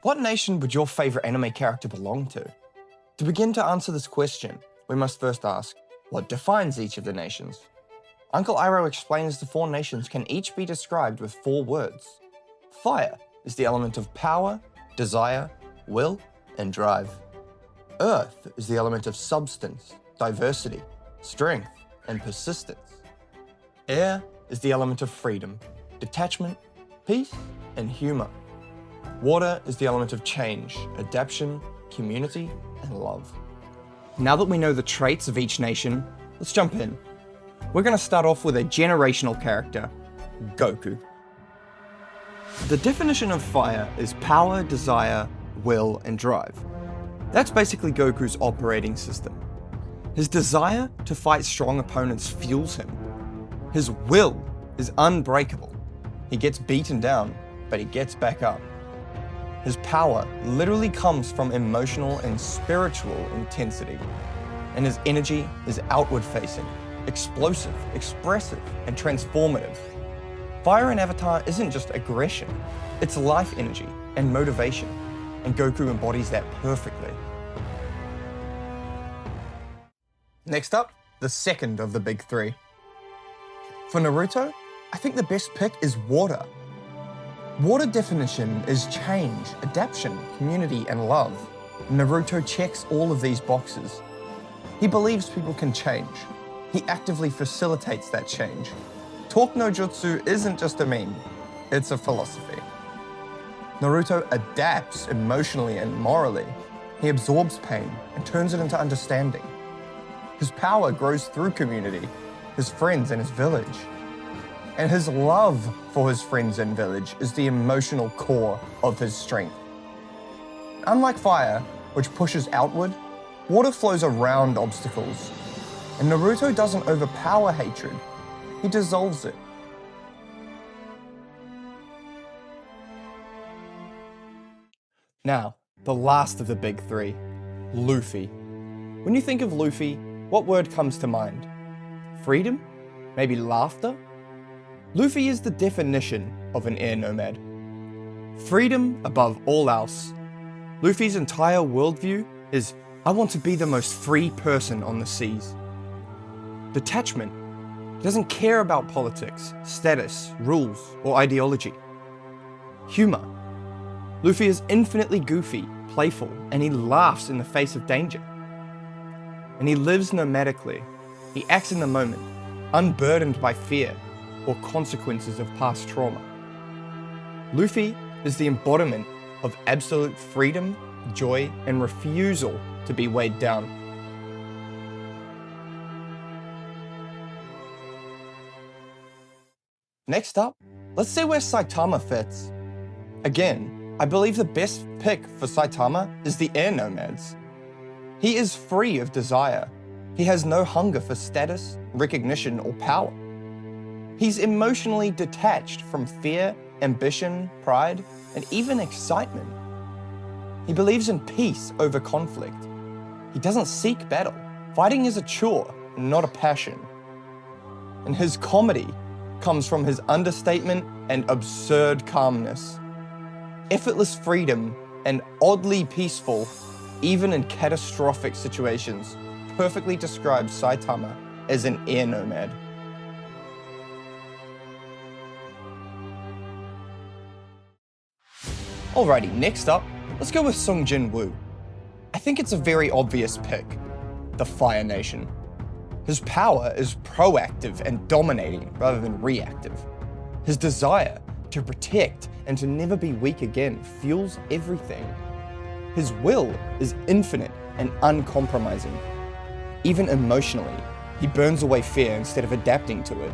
What nation would your favorite anime character belong to? To begin to answer this question, we must first ask, what defines each of the nations? Uncle Iroh explains the 4 nations can each be described with 4 words. Fire is the element of power, desire, will, and drive. Earth is the element of substance, diversity, strength, and persistence. Air is the element of freedom, detachment, peace, and humor. Water is the element of change, adaptation, community, and love. Now that we know the traits of each nation, let's jump in. We're going to start off with a generational character, Goku. The definition of fire is power, desire, will, and drive. That's basically Goku's operating system. His desire to fight strong opponents fuels him. His will is unbreakable. He gets beaten down, but he gets back up. His power literally comes from emotional and spiritual intensity, and his energy is outward-facing, explosive, expressive, and transformative. Fire in Avatar isn't just aggression, it's life energy and motivation, and Goku embodies that perfectly. Next up, the second of the big 3. For Naruto, I think the best pick is water. Water definition is change, adaptation, community, and love. Naruto checks all of these boxes. He believes people can change. He actively facilitates that change. Talk no jutsu isn't just a meme, it's a philosophy. Naruto adapts emotionally and morally. He absorbs pain and turns it into understanding. His power grows through community, his friends, and his village. And his love for his friends and village is the emotional core of his strength. Unlike fire, which pushes outward, water flows around obstacles. And Naruto doesn't overpower hatred, he dissolves it. Now, the last of the big 3, Luffy. When you think of Luffy, what word comes to mind? Freedom? Maybe laughter? Luffy is the definition of an air nomad. Freedom above all else. Luffy's entire worldview is, I want to be the most free person on the seas. Detachment. He doesn't care about politics, status, rules, or ideology. Humor. Luffy is infinitely goofy, playful, and he laughs in the face of danger. And he lives nomadically. He acts in the moment, unburdened by fear or consequences of past trauma. Luffy is the embodiment of absolute freedom, joy, and refusal to be weighed down. Next up, let's see where Saitama fits. Again, I believe the best pick for Saitama is the air nomads. He is free of desire. He has no hunger for status, recognition, or power. He's emotionally detached from fear, ambition, pride, and even excitement. He believes in peace over conflict. He doesn't seek battle. Fighting is a chore, not a passion. And his comedy comes from his understatement and absurd calmness. Effortless freedom and oddly peaceful, even in catastrophic situations, perfectly describes Saitama as an air nomad. Alrighty, next up, let's go with Jinwoo. I think it's a very obvious pick, the Fire Nation. His power is proactive and dominating rather than reactive. His desire to protect and to never be weak again fuels everything. His will is infinite and uncompromising. Even emotionally, he burns away fear instead of adapting to it.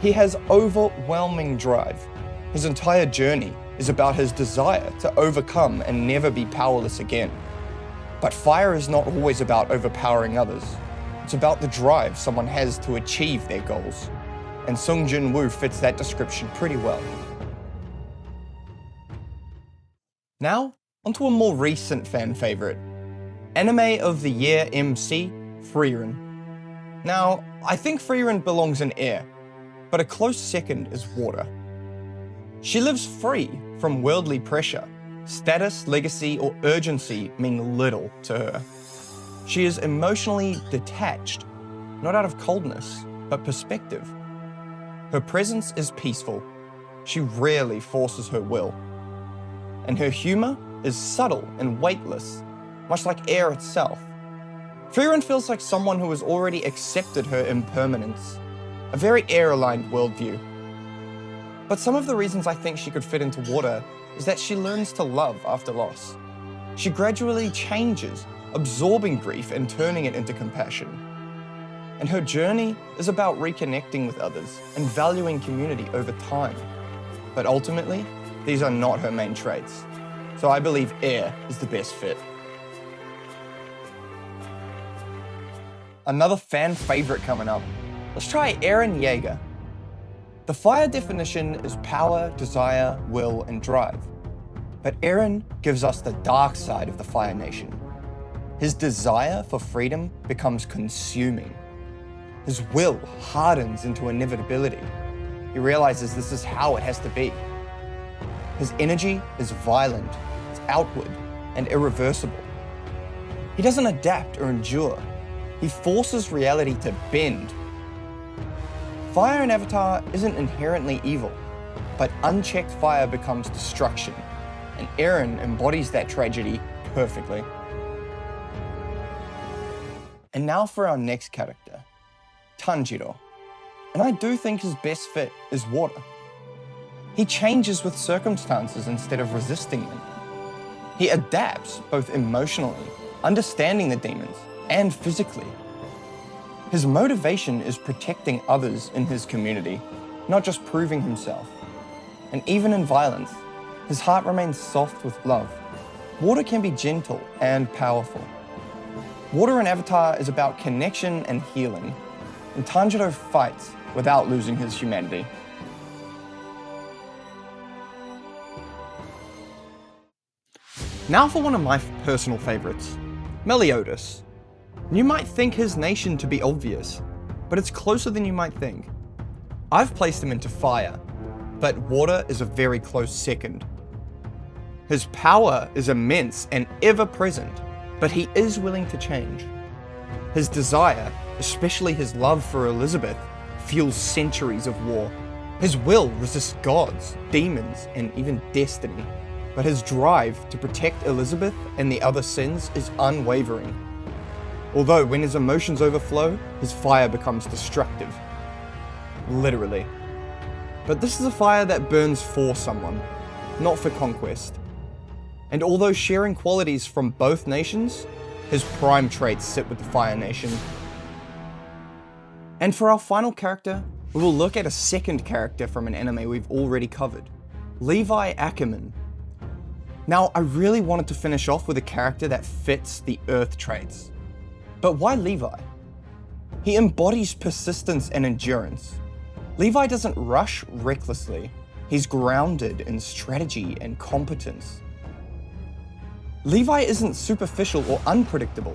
He has overwhelming drive. His entire journey is about his desire to overcome and never be powerless again. But fire is not always about overpowering others. It's about the drive someone has to achieve their goals. And Jinwoo fits that description pretty well. Now, onto a more recent fan favorite. Anime of the Year MC, Frieren. Now, I think Frieren belongs in air, but a close second is water. She lives free from worldly pressure. Status, legacy, or urgency mean little to her. She is emotionally detached, not out of coldness, but perspective. Her presence is peaceful. She rarely forces her will. And her humor is subtle and weightless, much like air itself. Frieren feels like someone who has already accepted her impermanence, a very air-aligned worldview. But some of the reasons I think she could fit into water is that she learns to love after loss. She gradually changes, absorbing grief and turning it into compassion. And her journey is about reconnecting with others and valuing community over time. But ultimately, these are not her main traits. So I believe air is the best fit. Another fan favorite coming up. Let's try Eren Yaeger. The fire definition is power, desire, will, and drive. But Eren gives us the dark side of the Fire Nation. His desire for freedom becomes consuming. His will hardens into inevitability. He realizes this is how it has to be. His energy is violent, it's outward, and irreversible. He doesn't adapt or endure. He forces reality to bend. Fire in Avatar isn't inherently evil, but unchecked fire becomes destruction, and Eren embodies that tragedy perfectly. And now for our next character, Tanjiro. And I do think his best fit is water. He changes with circumstances instead of resisting them. He adapts both emotionally, understanding the demons, and physically. His motivation is protecting others in his community, not just proving himself. And even in violence, his heart remains soft with love. Water can be gentle and powerful. Water in Avatar is about connection and healing, and Tanjiro fights without losing his humanity. Now for one of my personal favorites, Meliodas. You might think his nation to be obvious, but it's closer than you might think. I've placed him into fire, but water is a very close second. His power is immense and ever present, but he is willing to change. His desire, especially his love for Elizabeth, fuels centuries of war. His will resists gods, demons, and even destiny, but his drive to protect Elizabeth and the other sins is unwavering. Although when his emotions overflow, his fire becomes destructive. Literally. But this is a fire that burns for someone, not for conquest. And although sharing qualities from both nations, his prime traits sit with the Fire Nation. And for our final character, we will look at a second character from an anime we've already covered, Levi Ackerman. Now, I really wanted to finish off with a character that fits the Earth traits. But why Levi? He embodies persistence and endurance. Levi doesn't rush recklessly. He's grounded in strategy and competence. Levi isn't superficial or unpredictable.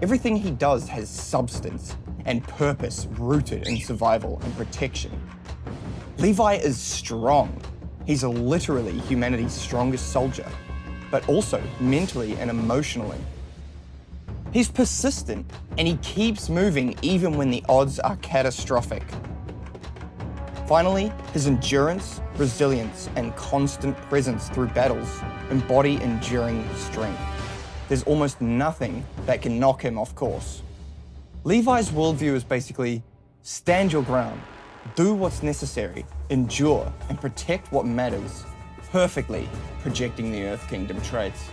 Everything he does has substance and purpose rooted in survival and protection. Levi is strong. He's literally humanity's strongest soldier, but also mentally and emotionally. He's persistent, and he keeps moving even when the odds are catastrophic. Finally, his endurance, resilience, and constant presence through battles embody enduring strength. There's almost nothing that can knock him off course. Levi's worldview is basically, stand your ground, do what's necessary, endure, and protect what matters, perfectly projecting the Earth Kingdom traits.